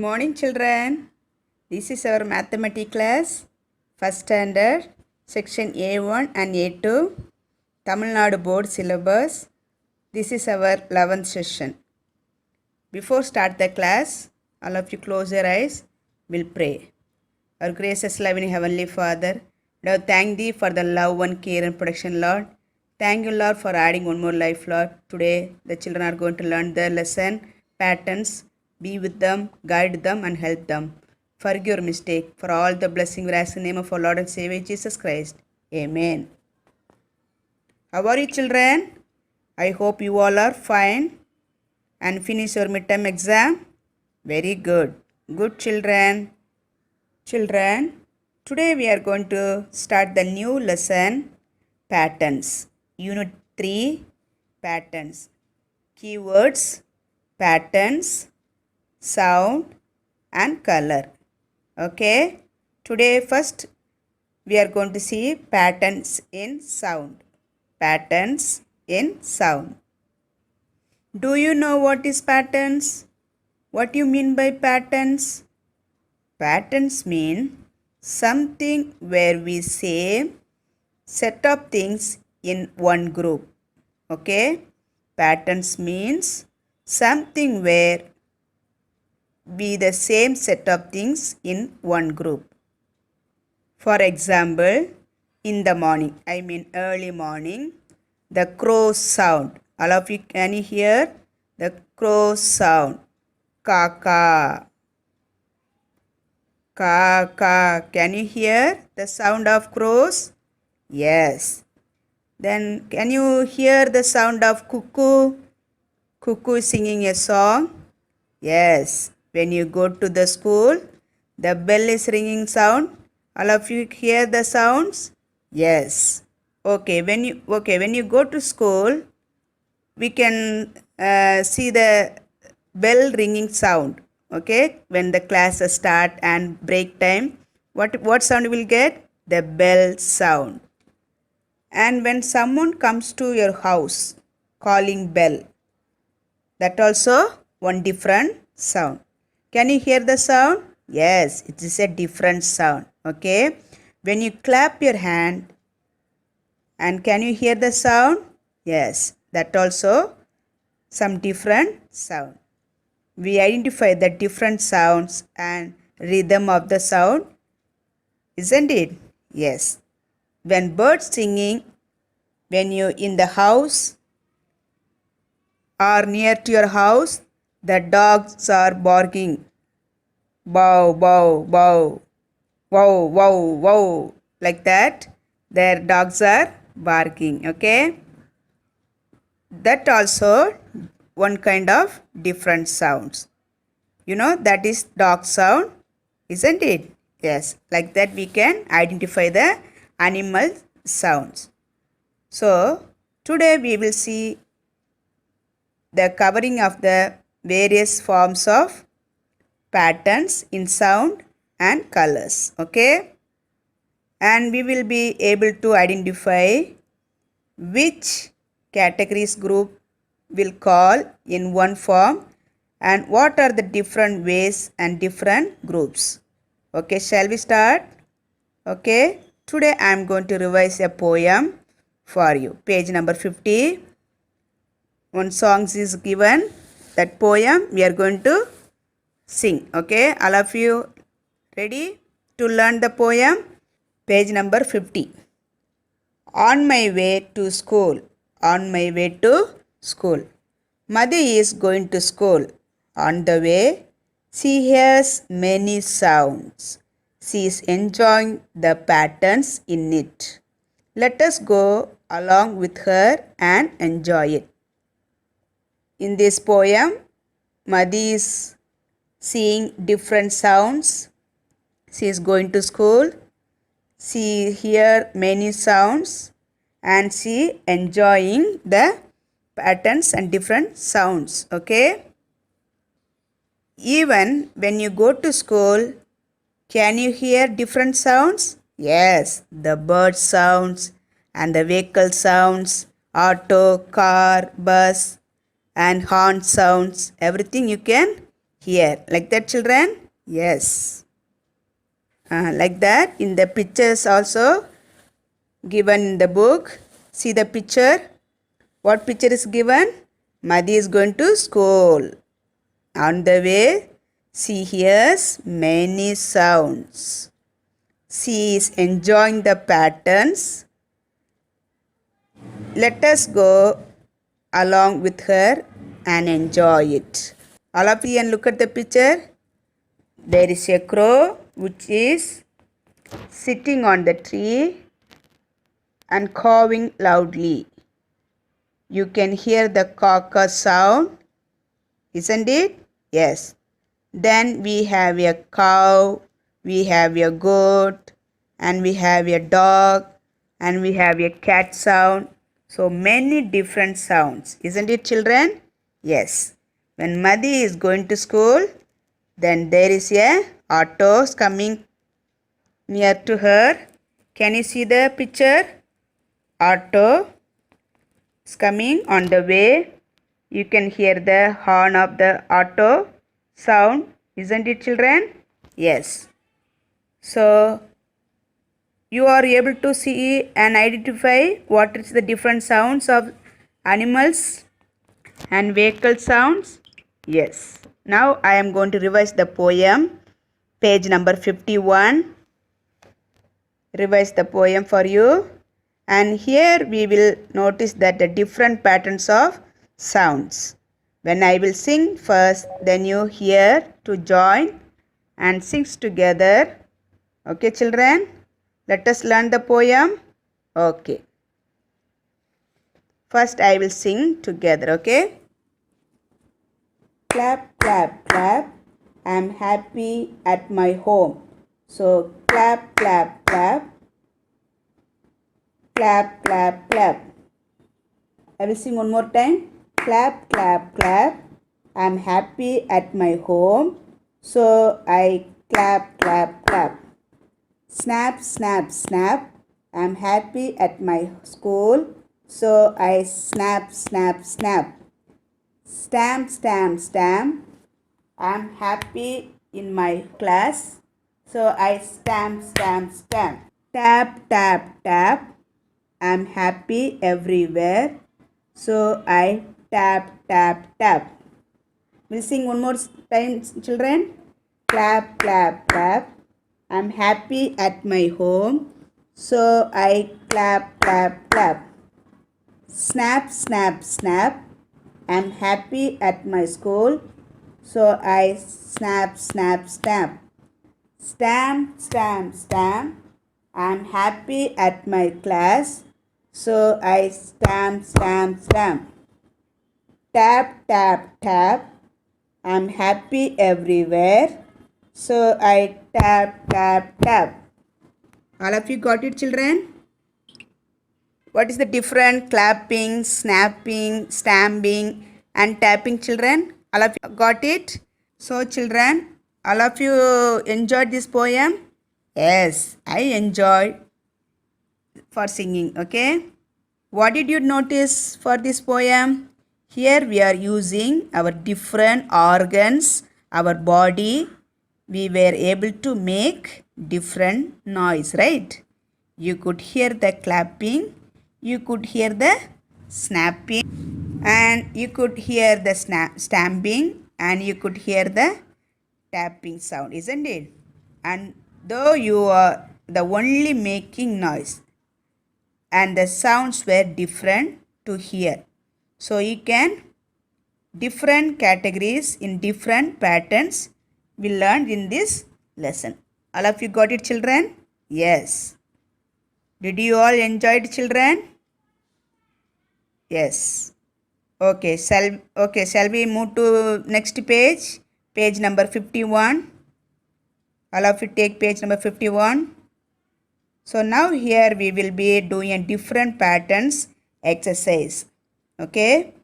morning, children. This is our mathematics class, first standard, section A1 and A2, Tamil Nadu board syllabus. This is our 11th session. Before start the class, all of you close your eyes. We'll pray. Our gracious loving Heavenly Father, Lord, thank Thee for the love and care and protection, Lord. Thank you, Lord, for adding one more life, Lord. Today, the children are going to learn the lesson, patterns. Be with them, guide them, and help them. Forgive your mistake. For all the blessing we ask in the name of our Lord and Savior Jesus Christ. Amen. How are you, children? I hope you all are fine and finish your midterm exam. Very good. Good, children. Children, today we are going to start the new lesson, patterns. Unit 3, patterns. Keywords, patterns, sound and color. Okay, today first we are going to see patterns in sound. Patterns in sound. Do you know what is patterns? What do you mean by patterns? Patterns mean something where we say set of things in one group. Okay, patterns means something where be the same set of things in one group. For example, in the morning, I mean early morning, the crow sound. All of you, can you hear the crow sound? Kaka. Kaka. Can you hear the sound of crows? Yes. Then can you hear the sound of cuckoo? Cuckoo is singing a song. Yes. When you go to the school, the bell is ringing sound. All of you hear the sounds? Yes. Okay. When you go to school, we can see the bell ringing sound. Okay. When the classes start and break time, what sound you will get? The bell sound. And when someone comes to your house, calling bell, that also one different sound. Can you hear the sound? Yes, it is a different sound. Okay. When you clap your hand, and can you hear the sound? Yes, that also some different sound. We identify the different sounds and rhythm of the sound, isn't it? Yes. When birds singing, when you in the house or near to your house, the dogs are barking. Bow, bow, bow. Wow, wow, wow. Like that, their dogs are barking. Okay. That also one kind of different sounds. You know, that is dog sound, isn't it? Yes. Like that we can identify the animal sounds. So, today we will see the covering of the various forms of patterns in sound and colors. Okay. And we will be able to identify which categories group will call in one form and what are the different ways and different groups. Okay, shall we start? Okay, today I am going to revise a poem for you. Page number 50. One song is given. That poem we are going to sing. Okay, all of you ready to learn the poem? Page number 50. On my way to school. On my way to school. Madhu is going to school. On the way, she hears many sounds. She is enjoying the patterns in it. Let us go along with her and enjoy it. In this poem, Madhu is seeing different sounds. She is going to school. She hears many sounds and she enjoying the patterns and different sounds. Okay. Even when you go to school, can you hear different sounds? Yes, the bird sounds and the vehicle sounds, auto, car, bus and horn sounds, everything you can here. Like that, children? Yes. Like that. In the pictures also given in the book. See the picture. What picture is given? Madhi is going to school. On the way, she hears many sounds. She is enjoying the patterns. Let us go along with her and enjoy it. All of you and look at the picture. There is a crow which is sitting on the tree and cawing loudly. You can hear the caw sound, isn't it? Yes. Then we have a cow, we have a goat, and we have a dog, and we have a cat sound. So many different sounds, isn't it, children? Yes. When Madhi is going to school, then there is a auto coming near to her. Can you see the picture? Auto is coming on the way. You can hear the horn of the auto sound, isn't it, children? Yes. So you are able to see and identify what is the different sounds of animals and vehicle sounds? Yes. Now I am going to revise the poem, page number 51. Revise the poem for you. And here we will notice that the different patterns of sounds. When I will sing first, then you hear to join and sings together. Okay, children? Let us learn the poem. Okay. First I will sing together, okay? Clap, clap, clap. I'm happy at my home. So clap, clap, clap. Clap, clap, clap. I will sing one more time. Clap, clap, clap. I'm happy at my home. So I clap, clap, clap. Snap, snap, snap. I'm happy at my school. So I snap, snap, snap. Stamp, stamp, stamp. I'm happy in my class. So I stamp, stamp, stamp. Tap, tap, tap. I'm happy everywhere. So I tap, tap, tap. We'll sing one more time, children. Clap, clap, clap. I'm happy at my home. So I clap, clap, clap. Snap, snap, snap. I'm happy at my school. So I snap, snap, snap. Stamp, stamp, stamp. I'm happy at my class. So I stamp, stamp, stamp. Tap, tap, tap. I'm happy everywhere. So I tap, tap, tap. All of you got it, children? What is the difference clapping, snapping, stamping and tapping, children? All of you got it? So children, all of you enjoyed this poem? Yes, I enjoyed for singing, okay? What did you notice for this poem? Here we are using our different organs, our body. We were able to make different noise, right? You could hear the clapping, you could hear the snapping, and you could hear the stamping, and you could hear the tapping sound, isn't it? And though you are the only making noise, and the sounds were different to hear. So you can different categories in different patterns we learned in this lesson. All of you got it, children? Yes. Did you all enjoy it, children? Yes. Okay, shall we move to next page? Page number 51. All of you take page number 51. So now here we will be doing a different patterns exercise. Okay.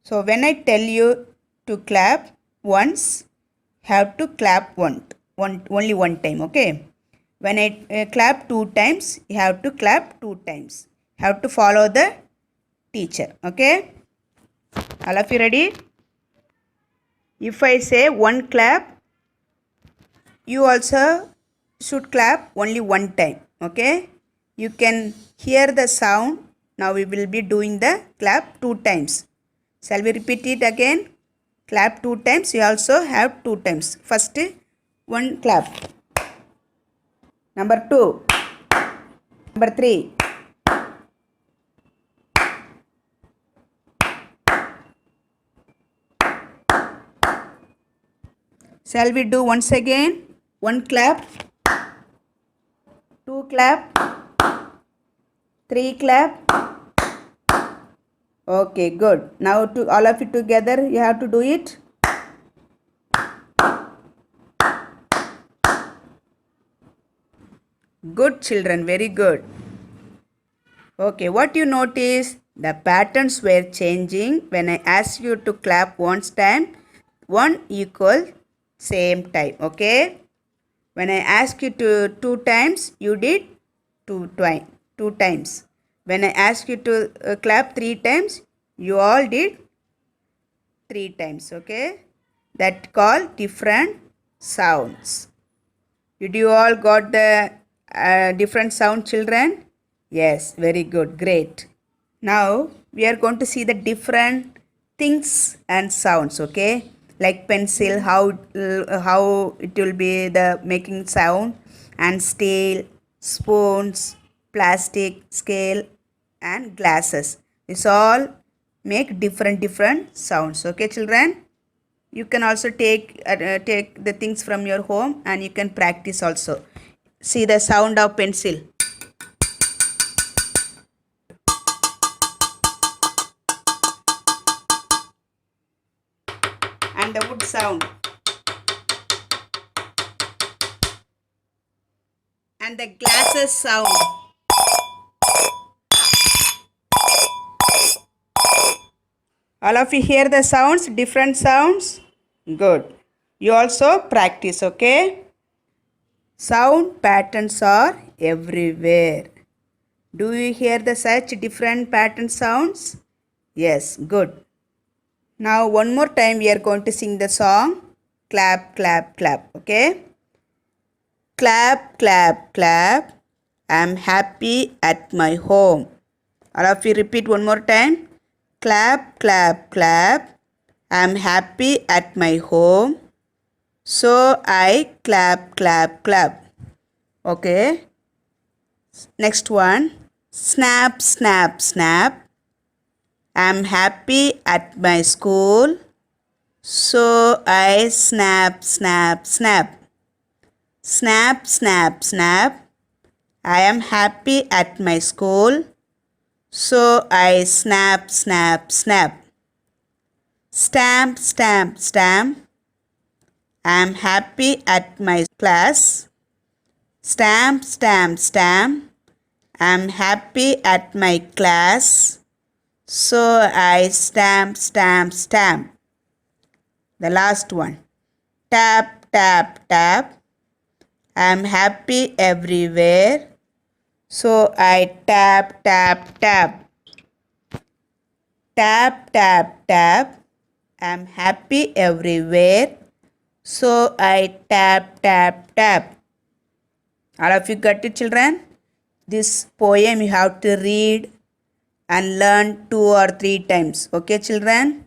So when I tell you to clap once, have to clap only one time. Okay. When I clap 2 times, you have to clap 2 times. Have to follow the teacher. Okay. All of you ready? If I say one clap, you also should clap only one time. Okay? You can hear the sound. Now we will be doing the clap 2 times. Shall we repeat it again? Clap 2 times. You also have 2 times. First, one clap. Number 2. Number 3. Shall we do once again? One clap. 2 clap. 3 clap. Okay, good. Now to all of you together, you have to do it. Good children, very good. Okay, what you notice? The patterns were changing when I asked you to clap once time, one equal same time. Okay. When I asked you to 2 times, you did 2 times. When I asked you to clap 3 times, you all did 3 times. Okay. That called different sounds. Did you all got the different sound, children? Yes, very good, great. Now we are going to see the different things and sounds, okay? Like pencil, how it will be the making sound, and steel, spoons, plastic, scale, and glasses. This all make different sounds, okay, children? You can also take the things from your home and you can practice also. See the sound of pencil. And the wood sound. And the glasses sound. All of you hear the sounds, different sounds? Good. You also practice, okay? Sound patterns are everywhere. Do you hear the such different pattern sounds? Yes, good. Now one more time we are going to sing the song. Clap, clap, clap, okay? Clap, clap, clap. I'm happy at my home. All of you repeat one more time. Clap, clap, clap. I'm happy at my home. So I clap, clap, clap. Okay. Next one. Snap, snap, snap. I'm happy at my school. So I snap, snap, snap. Snap, snap, snap. I am happy at my school. So I snap, snap, snap. Stamp, stamp, stamp. I am happy at my class. Stamp, stamp, stamp. I am happy at my class. So I stamp, stamp, stamp. The last one. Tap, tap, tap. I am happy everywhere. So I tap, tap, tap. Tap, tap, tap. I'm happy everywhere. So I tap, tap, tap. All of you got it, children? This poem you have to read and learn 2 or 3 times. Okay, children?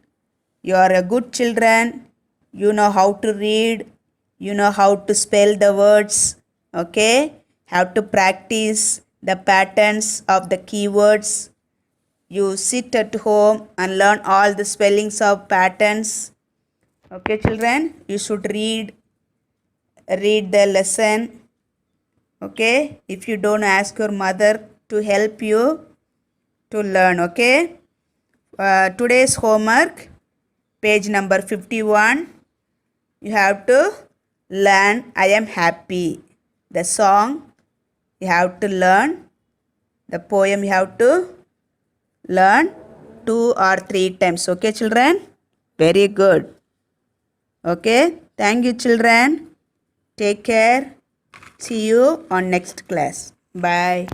You are a good children. You know how to read. You know how to spell the words. Okay? Have to practice the patterns of the keywords. You sit at home and learn all the spellings of patterns. Okay, children? You should read the lesson. Okay? If you don't, ask your mother to help you to learn. Okay? Today's homework, page number 51. You have to learn I am happy. The song you have to learn. The poem you have to learn 2 or 3 times. Okay, children? Very good. Okay. Thank you, children. Take care. See you on next class. Bye.